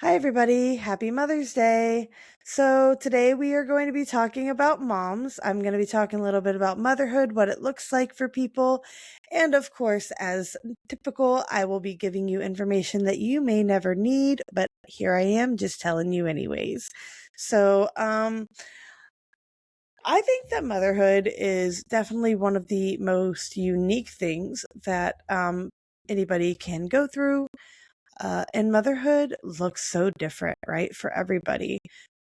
Hi, everybody. Happy Mother's Day. So, today we are going to be talking about moms. I'm going to be talking a little bit about motherhood, what it looks like for people. And of course, as typical, I will be giving you information that you may never need, but here I am just telling you anyways. So, I think that motherhood is definitely one of the most unique things that anybody can go through. And motherhood looks so different, right, for everybody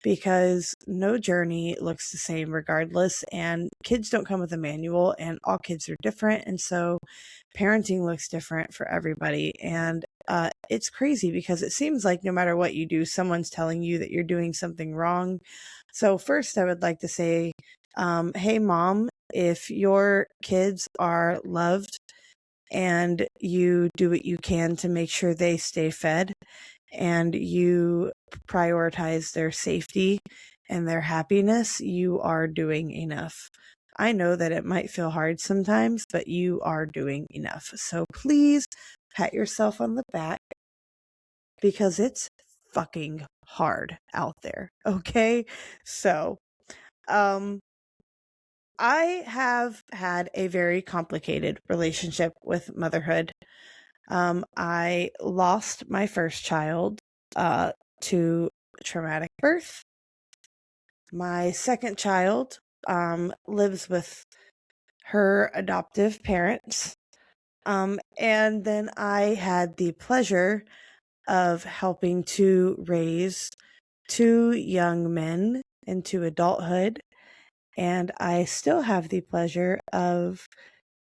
because no journey looks the same regardless. And kids don't come with a manual, and all kids are different. And so parenting looks different for everybody. And it's crazy because it seems like no matter what you do, someone's telling you that you're doing something wrong. So, first, I would like to say, hey, mom, if your kids are loved, and you do what you can to make sure they stay fed and you prioritize their safety and their happiness, you are doing enough. I know that it might feel hard sometimes, but you are doing enough. So please pat yourself on the back because it's fucking hard out there. Okay. So, um, I have had a very complicated relationship with motherhood. I lost my first child to traumatic birth. My second child lives with her adoptive parents. And then I had the pleasure of helping to raise two young men into adulthood. And I still have the pleasure of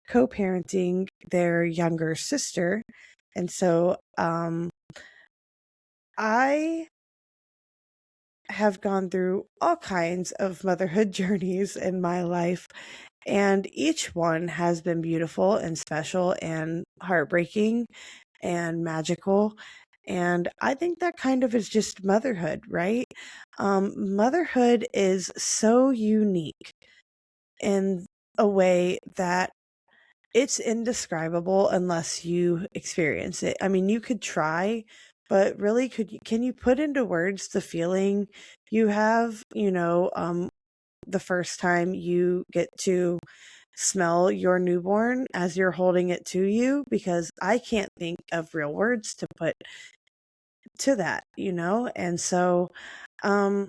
co-parenting their younger sister. And so I have gone through all kinds of motherhood journeys in my life, and each one has been beautiful and special and heartbreaking and magical. And I think that kind of is just motherhood, right? Motherhood is so unique in a way that it's indescribable unless you experience it. I mean, you could try, but really can you put into words the feeling you have, the first time you get to smell your newborn as you're holding it to you? Because I can't think of real words to put to that. And so um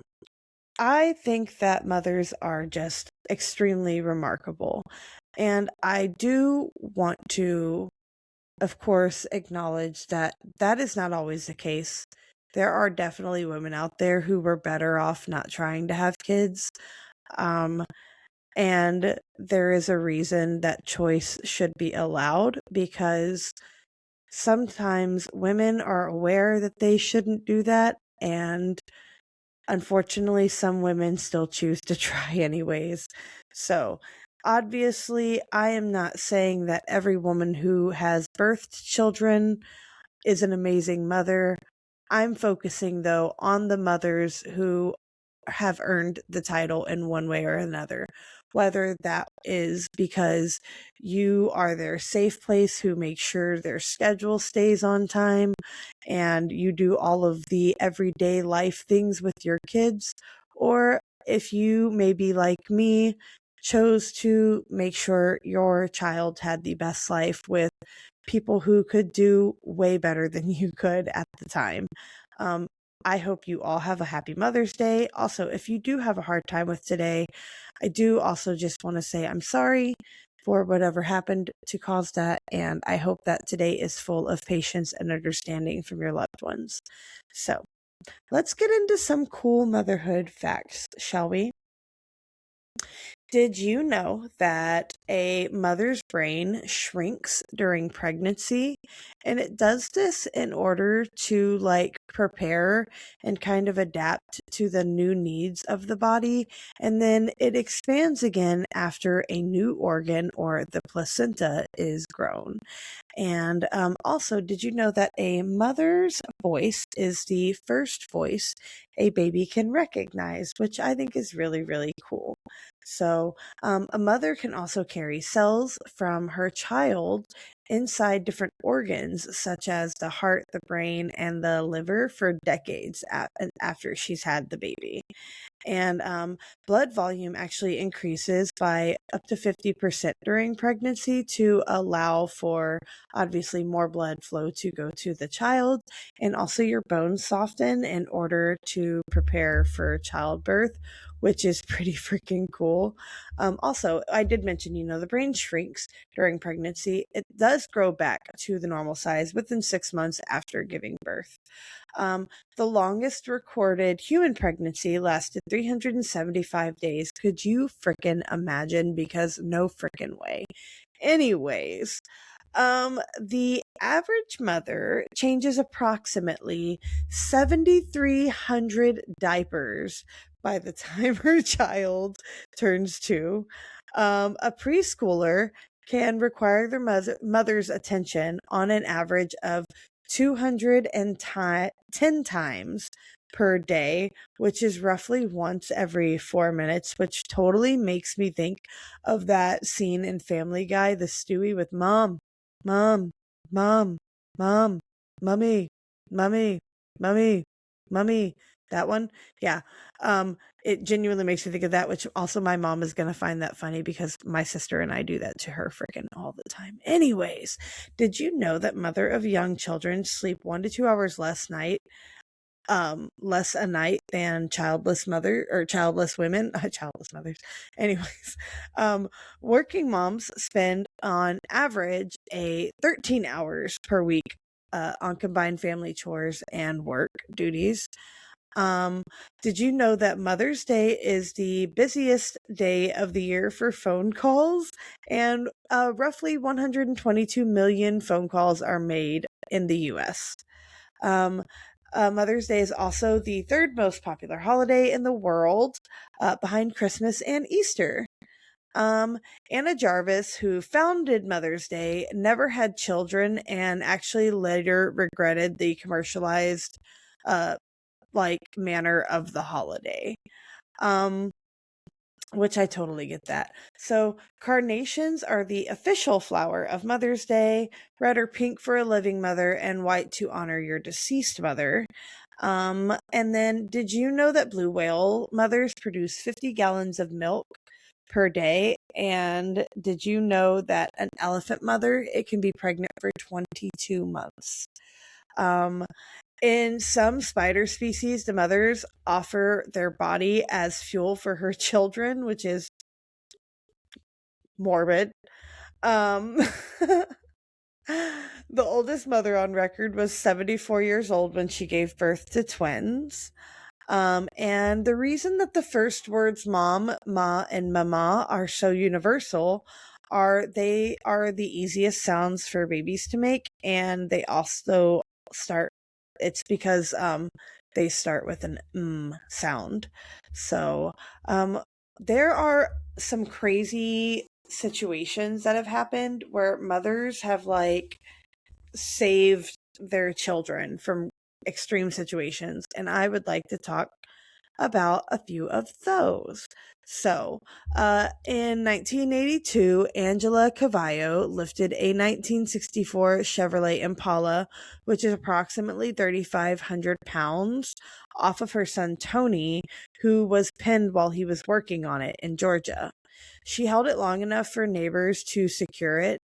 I think that mothers are just extremely remarkable. And I do want to, of course, acknowledge that that is not always the case. There are definitely women out there who were better off not trying to have kids. Um, and there is a reason that choice should be allowed because sometimes women are aware that they shouldn't do that. And unfortunately, some women still choose to try anyways. So, obviously, I am not saying that every woman who has birthed children is an amazing mother. I'm focusing, though, on the mothers who have earned the title in one way or another, whether that is because you are their safe place who makes sure their schedule stays on time and you do all of the everyday life things with your kids, or if you, maybe like me, chose to make sure your child had the best life with people who could do way better than you could at the time. Um, I hope you all have a happy Mother's Day. Also, if you do have a hard time with today, I do also just want to say I'm sorry for whatever happened to cause that, and I hope that today is full of patience and understanding from your loved ones. So, let's get into some cool motherhood facts, shall we? Did you know that a mother's brain shrinks during pregnancy? And it does this in order to prepare and kind of adapt to the new needs of the body. And then it expands again after a new organ or the placenta is grown. And also, did you know that a mother's voice is the first voice a baby can recognize, which I think is really, really cool. So, a mother can also carry cells from her child inside different organs, such as the heart, the brain, and the liver, for decades after she's had the baby. And blood volume actually increases by up to 50% during pregnancy to allow for obviously more blood flow to go to the child. And also, your bones soften in order to prepare for childbirth, which is pretty freaking cool. Also, I did mention, the brain shrinks during pregnancy. It does grow back to the normal size within 6 months after giving birth. Um, the longest recorded human pregnancy lasted 375 days. Could you frickin' imagine? Because no frickin' way. Anyways, the average mother changes approximately 7,300 diapers by the time her child turns two. A preschooler can require their mother's attention on an average of 210 times per day, which is roughly once every 4 minutes, which totally makes me think of that scene in Family Guy, the Stewie with mom, mom, mom, mom, mummy, mummy, mummy, mummy. That one? Yeah. It genuinely makes me think of that, which also my mom is going to find that funny because my sister and I do that to her freaking all the time. Anyways, did you know that mother of young children sleep 1 to 2 hours less a night than childless mother or childless women, childless mothers. Anyways, working moms spend on average 13 hours per week on combined family chores and work duties. Um, did you know that Mother's Day is the busiest day of the year for phone calls? And roughly 122 million phone calls are made in the US. Um, Mother's Day is also the third most popular holiday in the world, behind Christmas and Easter. Anna Jarvis, who founded Mother's Day, never had children and actually later regretted the commercialized, uh, manner of the holiday. Which I totally get that. So, carnations are the official flower of Mother's Day, red or pink for a living mother, and white to honor your deceased mother. And then, did you know that blue whale mothers produce 50 gallons of milk per day? And did you know that an elephant mother, it can be pregnant for 22 months? Um, in some spider species, the mothers offer their body as fuel for her children, which is morbid. Um, the oldest mother on record was 74 years old when she gave birth to twins. And the reason that the first words mom, ma, and mama are so universal are they are the easiest sounds for babies to make, and they also start it's because they start with an sound. So there are some crazy situations that have happened where mothers have saved their children from extreme situations, and I would like to talk about a few of those. So, in 1982, Angela Cavallo lifted a 1964 Chevrolet Impala, which is approximately 3,500 pounds, off of her son Tony, who was pinned while he was working on it in Georgia. She held it long enough for neighbors to secure it.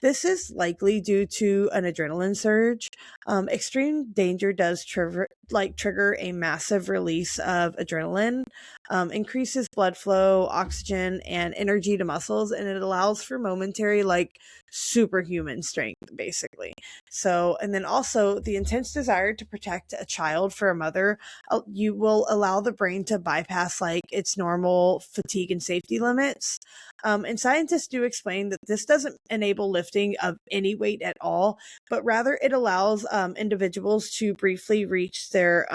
This is likely due to an adrenaline surge. Extreme danger does trigger a massive release of adrenaline, increases blood flow, oxygen, and energy to muscles, and it allows for momentary, superhuman strength, basically. So, and then also the intense desire to protect a child for a mother, you will allow the brain to bypass its normal fatigue and safety limits. And scientists do explain that this doesn't enable lifting of any weight at all, but rather it allows individuals to briefly reach their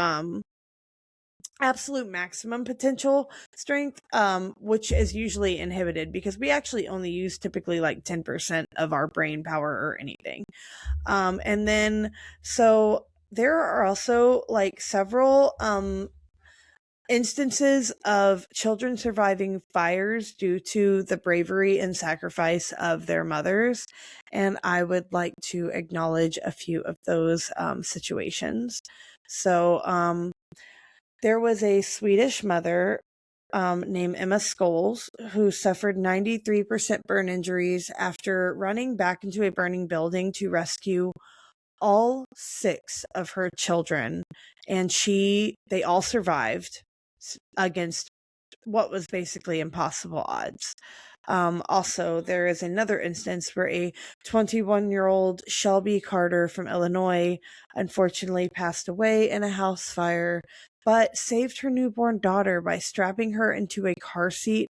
absolute maximum potential strength, which is usually inhibited because we actually only use typically 10% of our brain power or anything. And then, so there are also several instances of children surviving fires due to the bravery and sacrifice of their mothers. And I would like to acknowledge a few of those situations. So, there was a Swedish mother named Emma Scholes who suffered 93% burn injuries after running back into a burning building to rescue all 6 of her children, and they all survived against what was basically impossible odds. Also, there is another instance where a 21-year-old Shelby Carter from Illinois unfortunately passed away in a house fire, but saved her newborn daughter by strapping her into a car seat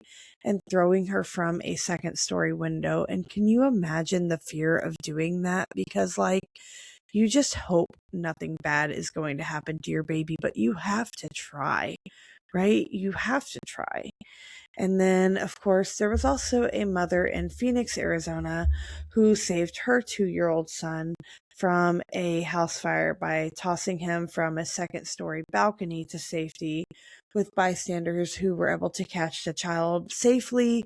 and throwing her from a second-story window. And can you imagine the fear of doing that? Because, like, you just hope nothing bad is going to happen to your baby, but you have to try, right? You have to try. And then, of course, there was also a mother in Phoenix, Arizona, who saved her 2-year-old son from a house fire by tossing him from a second-story balcony to safety, with bystanders who were able to catch the child safely.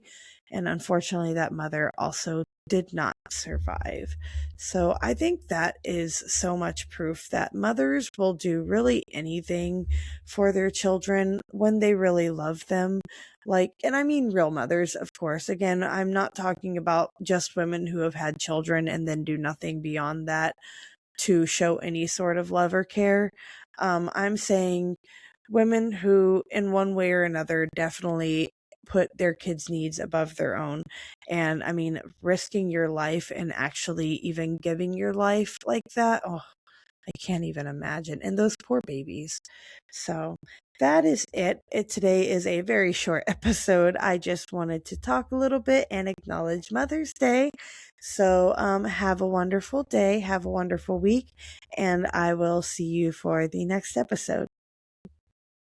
And unfortunately, that mother also did not survive. So I think that is so much proof that mothers will do really anything for their children when they really love them. Like, and I mean real mothers, of course. Again, I'm not talking about just women who have had children and then do nothing beyond that to show any sort of love or care. I'm saying women who, in one way or another, definitely put their kids' needs above their own. And I mean, risking your life and actually even giving your life like that, oh, I can't even imagine. And those poor babies. So that is it. Today is a very short episode. I just wanted to talk a little bit and acknowledge Mother's Day. So have a wonderful day. Have a wonderful week. And I will see you for the next episode.